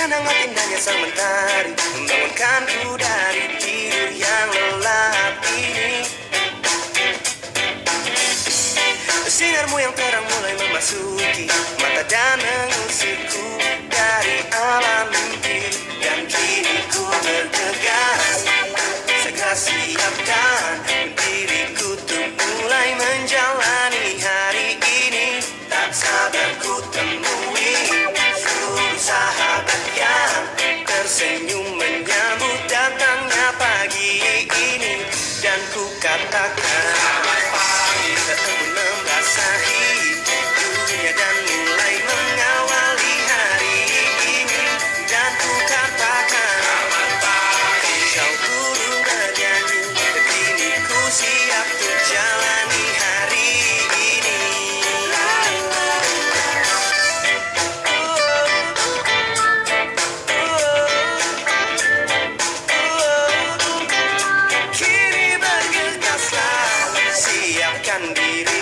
Dengan hangat indahnya sang mentari membangunkanku dari tidur yang lelap ini. Sinarmu yang terang mulai memasuki mata dan mengusirku dari alam mimpi. Dan kini ku bergegas, segera siap dan diriku untuk mulai menjalani hari ini. Tak sabar ku temui seluruh sahabat yang tersenyum menyambut datangnya pagi ini. Dan ku katakan terbun membasahi dunia dan mulai mengawali hari ini. Dan ku katakan kau burung bernyanyi, kini ku siap untuk jalani hari ini. Kini bergegaslah, siapkan diri